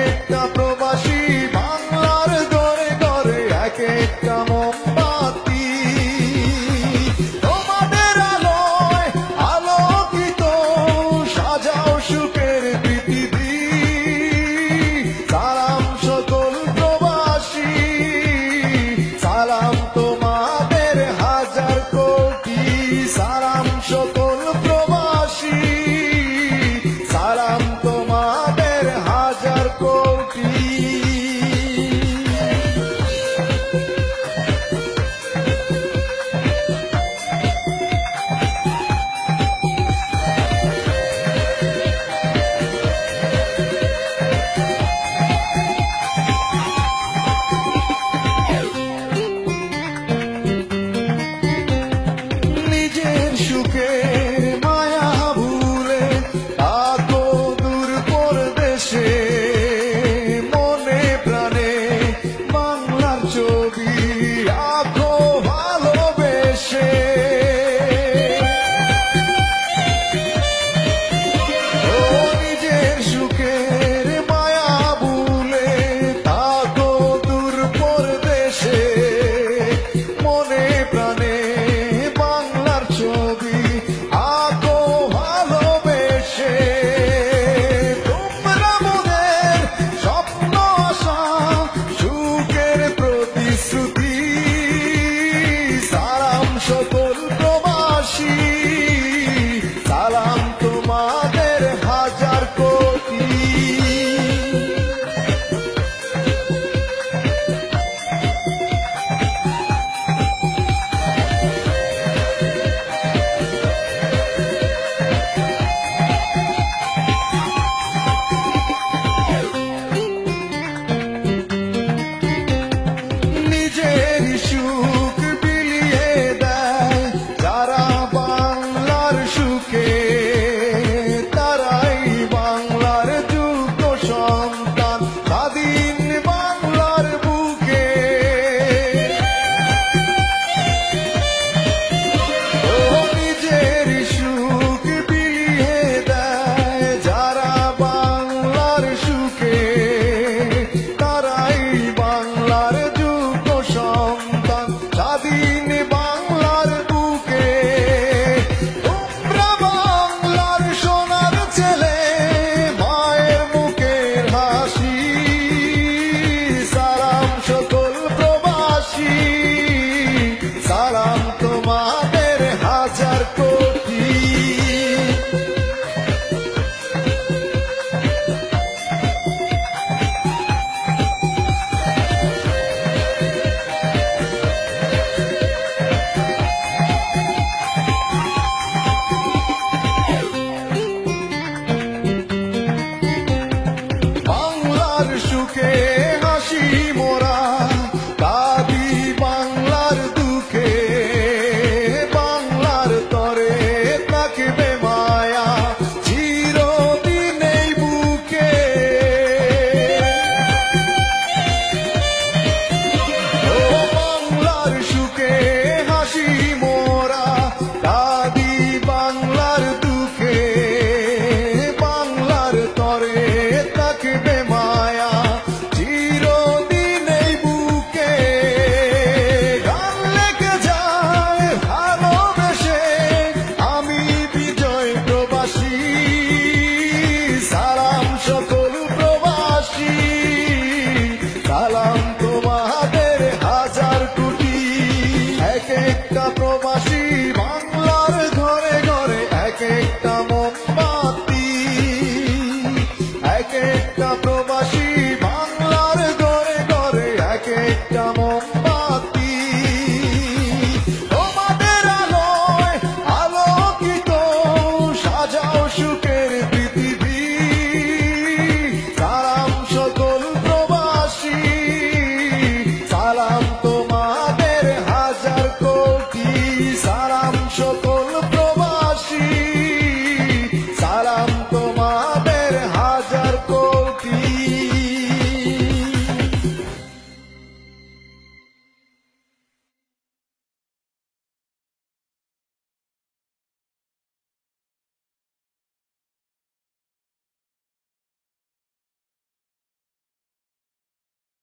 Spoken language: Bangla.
একটা প্রবাসী বাংলার ঘরে ঘরে এক একটা মোমবাতি তোমাদের আলোয় আলোকিত সাজাও সুখের পৃথিবী। সালাম সকল প্রবাসী, সালাম তোমাদের হাজার কোটি, সালাম সকল প্রবাসী, সালাম তোমাদের হাজার কোটি। নিজের সুখের মায়া ভুলে থাকো দূর পরদেশে, মনে প্রাণে বাংলার ছবি আঁকো ভালোবেসে। ও নিজের সুখের মায়া ভুলে থাকো দূর পরদেশে, মনে প্রাণে বাংলার ছবি আঁকো ভালোবেসে। তোমরা মোদের স্বপ্ন আশা সুখের প্রতিশ্রুতি, সালাম সকল প্রবাসী, সালাম তোমাদের হাজার কোটি। নিজের সুখ বিলিয়ে দেয় যারা বাংলার সুখে, তারাই বাংলার যোগ্য সন্তান স্বাধীন বাংলার বুকে। ও নিজের সুখ বিলিয়ে দেয় যারা বাংলার সুখে, তারাই বাংলার যোগ্য সন্তান স্বাধীন বাংলার বুকে। তোমরা বাংলার সোনার ছেলে, মায়ের মুখের হাসি, সালাম সকল প্রবাসী, সালাম তোমাদের হাজার কোটি। বাংলার সুখে হাসি মোরা, কাঁদি বাংলার দুঃখে, বাংলার তরে থাকবে মায়া চিরদিন এই বুকে। ও বাংলার সুখে হাসি মোরা, কাঁদি বাংলার দুঃখে, বাংলার তরে থাকবে মায়া চিরদিন এই বুকে। গান লেগে যায় ভালোবেসে আমি বিজয় প্রবাসী, সালাম সকল প্রবাসী, সালাম তোমাদের হাজার কোটি। এক একটা প্রবাসী বাংলার ঘরে ঘরে এক একটা মোমবাতি, এক একটা প্রবাসী